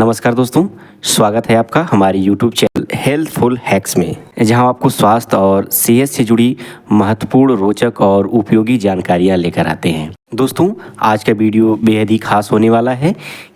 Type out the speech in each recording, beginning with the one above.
नमस्कार दोस्तों, स्वागत है आपका हमारे यूट्यूब चैनल हेल्थफुल हैक्स में, जहां आपको स्वास्थ्य और सेहत से जुड़ी महत्वपूर्ण, रोचक और उपयोगी जानकारियां लेकर आते हैं। दोस्तों, आज का वीडियो बेहद ही खास होने वाला है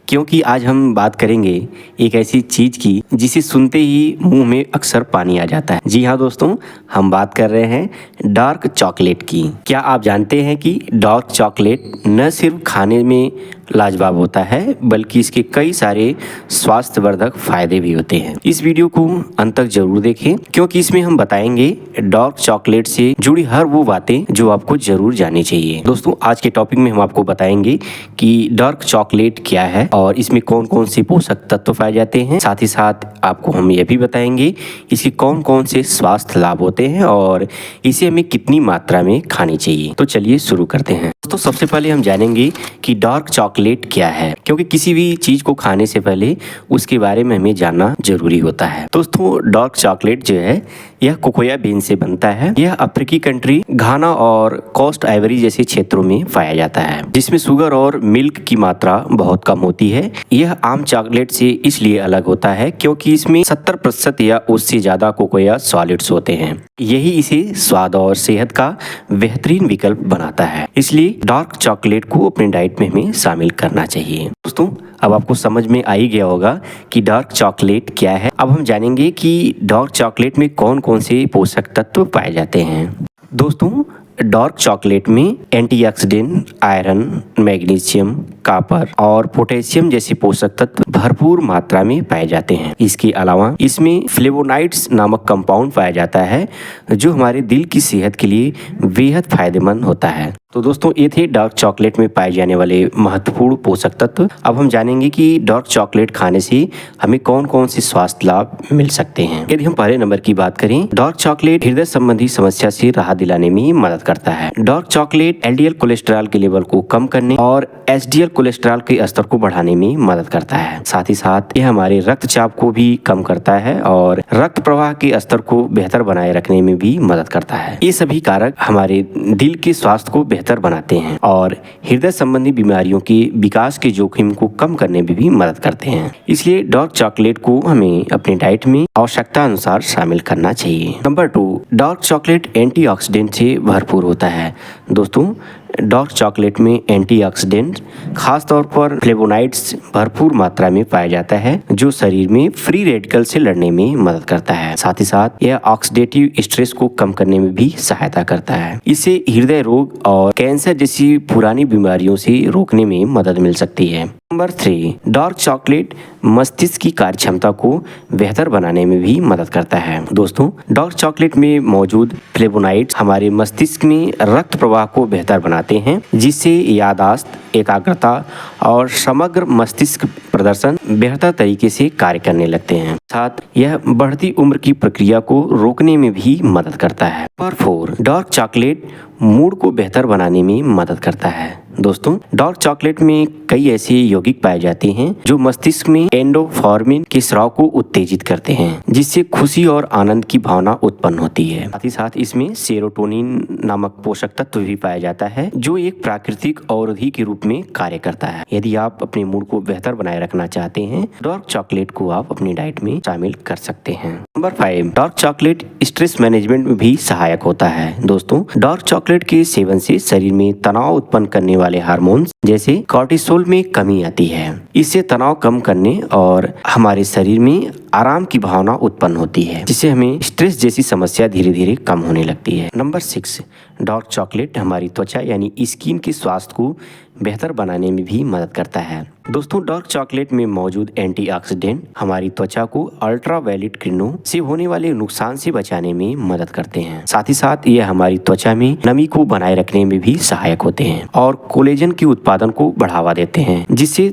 क्योंकि आज हम बात करेंगे एक ऐसी चीज़ की जिसे सुनते ही मुंह में अक्सर पानी आ जाता है। जी हाँ दोस्तों, हम बात कर रहे हैं डार्क चॉकलेट की। क्या आप जानते हैं कि डार्क चॉकलेट न सिर्फ खाने में लाजवाब होता है बल्कि इसके कई सारे स्वास्थ्यवर्धक फायदे भी होते हैं। इस वीडियो को अंत तक जरूर देखें क्योंकि इसमें हम बताएंगे डार्क चॉकलेट से जुड़ी हर वो बातें जो आपको जरूर जाननी चाहिए। दोस्तों, आज के टॉपिक में हम आपको बताएंगे कि डार्क चॉकलेट क्या है और इसमें कौन कौन से पोषक तत्व पाए जाते हैं। साथ ही साथ आपको हम यह भी बताएंगे इसके कौन कौन से स्वास्थ्य लाभ होते हैं और इसे हमें कितनी मात्रा में खानी चाहिए। तो चलिए शुरू करते हैं। तो सबसे पहले हम जानेंगे कि डार्क चॉकलेट क्या है, क्योंकि किसी भी चीज को खाने से पहले उसके बारे में हमें जानना जरूरी होता है। दोस्तों, डार्क चॉकलेट जो है यह कोकोया बीन से बनता है। यह अफ्रीकी कंट्री घाना और कोस्ट आइवरी जैसे क्षेत्रों में पाया जाता है, जिसमें शुगर और मिल्क की मात्रा बहुत कम होती है। यह आम चॉकलेट से इसलिए अलग होता है क्योंकि इसमें 70% या उससे ज्यादा कोकोया सॉलिड्स होते हैं। यही इसे स्वाद और सेहत का बेहतरीन विकल्प बनाता है। इसलिए डार्क चॉकलेट को अपने डाइट में हमें शामिल करना चाहिए। दोस्तों, अब आपको समझ में आ ही गया होगा कि डार्क चॉकलेट क्या है। अब हम जानेंगे कि डार्क चॉकलेट में कौन कौन से पोषक तत्व पाए जाते हैं। दोस्तों, डार्क चॉकलेट में एंटीऑक्सीडेंट, आयरन, मैग्नीशियम, कॉपर और पोटेशियम जैसे पोषक तत्व भरपूर मात्रा में पाए जाते हैं। इसके अलावा इसमें फ्लेवोनाइड्स नामक कंपाउंड पाया जाता है जो हमारे दिल की सेहत के लिए बेहद फायदेमंद होता है। तो दोस्तों, ये थे डार्क चॉकलेट में पाए जाने वाले महत्वपूर्ण पोषक तत्व। अब हम जानेंगे कि डार्क चॉकलेट खाने से हमें कौन कौन से स्वास्थ्य लाभ मिल सकते हैं। यदि हम पहले नंबर की बात करें, डार्क चॉकलेट हृदय संबंधी समस्या से राहत दिलाने में मदद करता है। डार्क चॉकलेट एलडीएल कोलेस्ट्रॉल के लेवल को कम करने और एचडीएल कोलेस्ट्रॉल के स्तर को बढ़ाने में मदद करता है। साथ ही साथ यह हमारे रक्तचाप को भी कम करता है और रक्त प्रवाह के स्तर को बेहतर बनाए रखने में भी मदद करता है। ये सभी कारक हमारे दिल के स्वास्थ्य को बेहतर बनाते हैं और हृदय संबंधी बीमारियों के विकास के जोखिम को कम करने में भी मदद करते हैं। इसलिए डार्क चॉकलेट को हमें अपने डाइट में आवश्यकता अनुसार शामिल करना चाहिए। नंबर 2, डार्क चॉकलेट एंटीऑक्सीडेंट से भरपूर होता है। दोस्तों, डार्क चॉकलेट में एंटीऑक्सीडेंट खासतौर पर फ्लेवोनाइड्स भरपूर मात्रा में पाया जाता है जो शरीर में फ्री रेडिकल से लड़ने में मदद करता है। साथ ही साथ यह ऑक्सीडेटिव स्ट्रेस को कम करने में भी सहायता करता है। इससे हृदय रोग और कैंसर जैसी पुरानी बीमारियों से रोकने में मदद मिल सकती है। नंबर 3, डार्क चॉकलेट मस्तिष्क की कार्यक्षमता को बेहतर बनाने में भी मदद करता है। दोस्तों, डार्क चॉकलेट में मौजूद फ्लेवोनाइड्स हमारे मस्तिष्क में रक्त प्रवाह को बेहतर बनाते हैं, जिससे याददाश्त, एकाग्रता और समग्र मस्तिष्क प्रदर्शन बेहतर तरीके से कार्य करने लगते हैं। साथ यह बढ़ती उम्र की प्रक्रिया को रोकने में भी मदद करता है। नंबर 4, डार्क चॉकलेट मूड को बेहतर बनाने में मदद करता है। दोस्तों, डार्क चॉकलेट में कई ऐसे यौगिक पाए जाते हैं जो मस्तिष्क में एंडोर्फिन के स्राव को उत्तेजित करते हैं, जिससे खुशी और आनंद की भावना उत्पन्न होती है। साथ ही साथ इसमें सेरोटोनिन नामक पोषक तत्व भी पाया जाता है जो एक प्राकृतिक औषधि के रूप में कार्य करता है। यदि आप अपने मूड को बेहतर बनाए रखना चाहते हैं, डार्क चॉकलेट को आप अपनी डाइट में शामिल कर सकते हैं। Number 5, dark chocolate stress management में भी सहायक होता है। दोस्तों, डार्क चॉकलेट के सेवन से शरीर में तनाव उत्पन्न करने वाले हार्मोन्स जैसे कॉर्टिसोल में कमी आती है। इससे तनाव कम करने और हमारे शरीर में आराम की भावना उत्पन्न होती है, जिससे हमें स्ट्रेस जैसी समस्या धीरे धीरे कम होने लगती है। नंबर 6, डार्क चॉकलेट हमारी त्वचा यानी स्किन के स्वास्थ्य को बेहतर बनाने में भी मदद करता है। दोस्तों, डार्क चॉकलेट में मौजूद एंटीऑक्सीडेंट हमारी त्वचा को अल्ट्रावायलेट किरणों से होने वाले नुकसान से बचाने में मदद करते हैं। साथ ही साथ यह हमारी त्वचा में नमी को बनाए रखने में भी सहायक होते हैं और कोलेजन के उत्पादन को बढ़ावा देते हैं, जिससे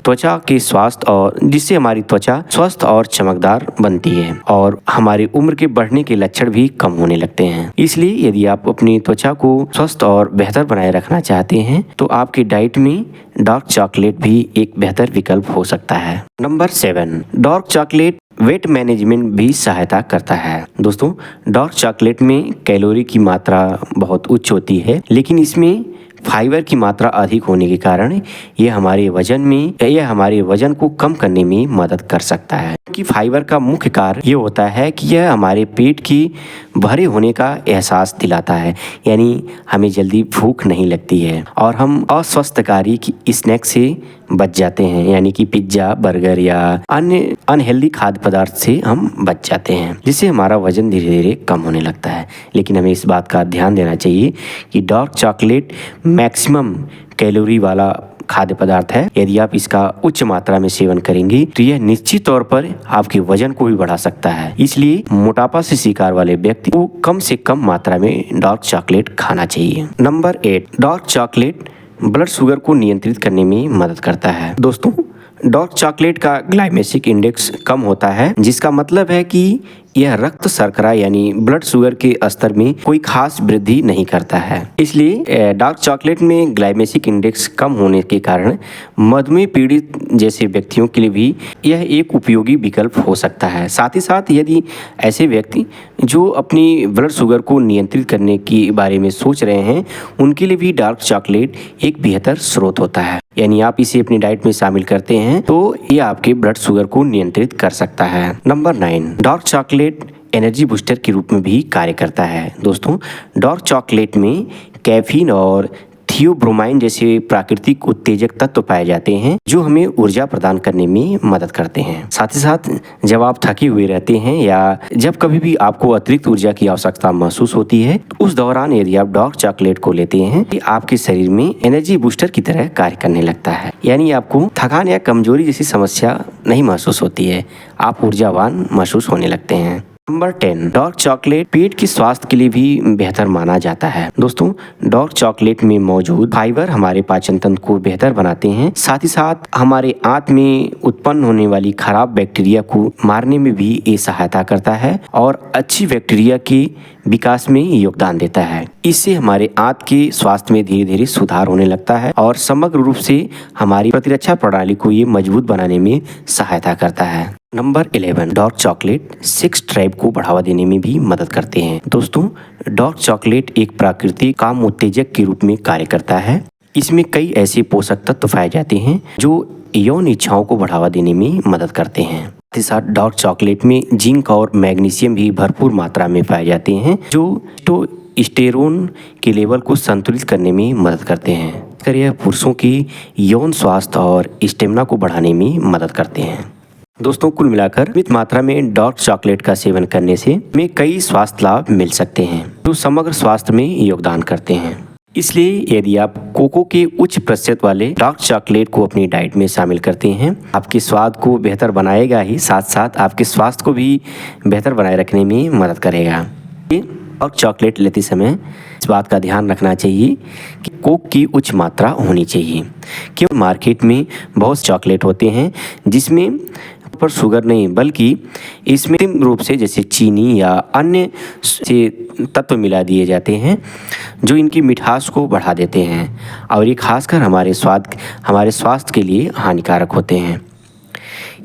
हमारी त्वचा स्वस्थ और चमकदार बनती है और हमारी उम्र के बढ़ने के लक्षण भी कम होने लगते हैं। इसलिए यदि आप अपनी त्वचा को स्वस्थ और बेहतर बनाए रखना चाहते हैं तो आपके डाइट में डार्क चॉकलेट भी एक बेहतर विकल्प हो सकता है। Number 7, dark chocolate weight management भी सहायता करता है। दोस्तों, डार्क चॉकलेट में कैलोरी की मात्रा बहुत उच्च होती है, लेकिन इसमें फाइबर की मात्रा अधिक होने के कारण यह हमारे वजन को कम करने में मदद कर सकता है। क्योंकि फाइबर का मुख्य कार्य ये होता है कि यह हमारे पेट की भरे होने का एहसास दिलाता है, यानी हमें जल्दी भूख नहीं लगती है और हम अस्वस्थकारी की स्नैक से बच जाते हैं, यानी कि पिज्ज़ा, बर्गर या अन्य अनहेल्दी खाद्य पदार्थ से हम बच जाते हैं, जिससे हमारा वजन धीरे धीरे कम होने लगता है। लेकिन हमें इस बात का ध्यान देना चाहिए कि डार्क चॉकलेट मैक्सिमम कैलोरी वाला खाद्य पदार्थ है। यदि आप इसका उच्च मात्रा में सेवन करेंगे तो यह निश्चित तौर पर आपके वजन को भी बढ़ा सकता है। इसलिए मोटापा से शिकार वाले व्यक्ति को कम से कम मात्रा में डार्क चॉकलेट खाना चाहिए। Number 8, dark chocolate blood sugar को नियंत्रित करने में मदद करता है। दोस्तों, डार्क चॉकलेट का ग्लाइमेसिक इंडेक्स कम होता है, जिसका मतलब है कि यह रक्त शर्करा यानी ब्लड शुगर के स्तर में कोई खास वृद्धि नहीं करता है। इसलिए डार्क चॉकलेट में ग्लाइमेसिक इंडेक्स कम होने के कारण मधुमेह पीड़ित जैसे व्यक्तियों के लिए भी यह एक उपयोगी विकल्प हो सकता है। साथ ही साथ यदि ऐसे व्यक्ति जो अपनी ब्लड शुगर को नियंत्रित करने के बारे में सोच रहे हैं, उनके लिए भी डार्क चॉकलेट एक बेहतर स्रोत होता है। यानी आप इसे अपनी डाइट में शामिल करते हैं तो ये आपके ब्लड शुगर को नियंत्रित कर सकता है। Number 9, dark chocolate energy booster के रूप में भी कार्य करता है। दोस्तों, डार्क चॉकलेट में कैफीन और थियोब्रोमाइन जैसे प्राकृतिक उत्तेजक तत्व पाए जाते हैं जो हमें ऊर्जा प्रदान करने में मदद करते हैं। साथ ही साथ जब आप थके हुए रहते हैं या जब कभी भी आपको अतिरिक्त ऊर्जा की आवश्यकता महसूस होती है, तो उस दौरान यदि आप डार्क चॉकलेट को लेते हैं तो आपके शरीर में एनर्जी बूस्टर की तरह कार्य करने लगता है, यानी आपको थकान या कमजोरी जैसी समस्या नहीं महसूस होती है, आप ऊर्जावान महसूस होने लगते हैं। नंबर 10, डार्क चॉकलेट पेट के स्वास्थ्य के लिए भी बेहतर माना जाता है। दोस्तों, डार्क चॉकलेट में मौजूद फाइबर हमारे पाचन तंत्र को बेहतर बनाते हैं। साथ ही साथ हमारे आंत में उत्पन्न होने वाली खराब बैक्टीरिया को मारने में भी ये सहायता करता है और अच्छी बैक्टीरिया के विकास में योगदान देता है। इससे हमारे आंत के स्वास्थ्य में धीरे धीरे सुधार होने लगता है और समग्र रूप से हमारी प्रतिरक्षा प्रणाली को ये मजबूत बनाने में सहायता करता है। Number 11, dark chocolate sex drive को बढ़ावा देने में भी मदद करते हैं। दोस्तों, डार्क चॉकलेट एक प्राकृतिक काम उत्तेजक के रूप में कार्य करता है। इसमें कई ऐसे पोषक तत्व पाए जाते हैं जो यौन इच्छाओं को बढ़ावा देने में मदद करते हैं। साथ ही साथ डार्क चॉकलेट में जिंक और मैग्नीशियम भी भरपूर मात्रा में पाए जाते हैं जो टेस्टोस्टेरोन के लेवल को संतुलित करने में मदद करते हैं। यह पुरुषों की यौन स्वास्थ्य और स्टेमिना को बढ़ाने में मदद करते हैं। दोस्तों, कुल मिलाकर सीमित मात्रा में डार्क चॉकलेट का सेवन करने से हमें कई स्वास्थ्य लाभ मिल सकते हैं जो समग्र स्वास्थ्य में योगदान करते हैं। इसलिए यदि आप कोको के उच्च प्रतिशत वाले डार्क चॉकलेट को अपनी डाइट में शामिल करते हैं, आपके स्वाद को बेहतर बनाएगा ही साथ साथ आपके स्वास्थ्य को भी बेहतर बनाए रखने में मदद करेगा। डार्क चॉकलेट लेते समय इस बात का ध्यान रखना चाहिए कि कोक की उच्च मात्रा होनी चाहिए, क्योंकि मार्केट में बहुत चॉकलेट होते हैं जिसमें पर शुगर नहीं बल्कि इसमें कृत्रिम रूप से जैसे चीनी या अन्य से तत्व मिला दिए जाते हैं जो इनकी मिठास को बढ़ा देते हैं और ये खासकर हमारे स्वास्थ्य के लिए हानिकारक होते हैं।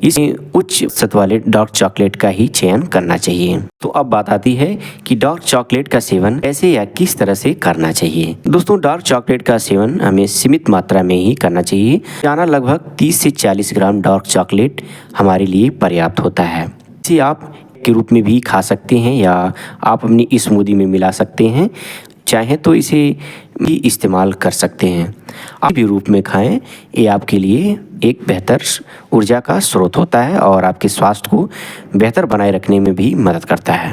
इसमें उच्च सत्व वाले डार्क चॉकलेट का ही चयन करना चाहिए। तो अब बात आती है कि डार्क चॉकलेट का सेवन कैसे या किस तरह से करना चाहिए। दोस्तों, डार्क चॉकलेट का सेवन हमें सीमित मात्रा में ही करना चाहिए। रोजाना लगभग 30 से 40 ग्राम डार्क चॉकलेट हमारे लिए पर्याप्त होता है। इसे आप के रूप में भी खा सकते हैं या आप अपनी स्मूदी में मिला सकते हैं, चाहे तो इसे भी इस्तेमाल कर सकते हैं। आप भी रूप में खाएं, ये आपके लिए एक बेहतर ऊर्जा का स्रोत होता है और आपके स्वास्थ्य को बेहतर बनाए रखने में भी मदद करता है।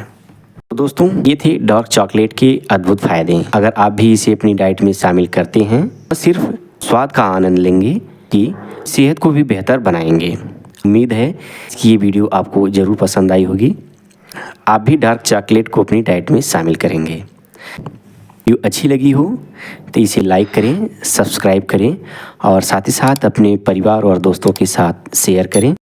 तो दोस्तों, ये थे डार्क चॉकलेट के अद्भुत फायदे। अगर आप भी इसे अपनी डाइट में शामिल करते हैं तो सिर्फ स्वाद का आनंद लेंगे कि सेहत को भी बेहतर बनाएंगे। उम्मीद है कि ये वीडियो आपको ज़रूर पसंद आई होगी। आप भी डार्क चॉकलेट को अपनी डाइट में शामिल करेंगे। वीडियो अच्छी लगी हो तो इसे लाइक करें, सब्सक्राइब करें और साथ ही साथ अपने परिवार और दोस्तों के साथ शेयर करें।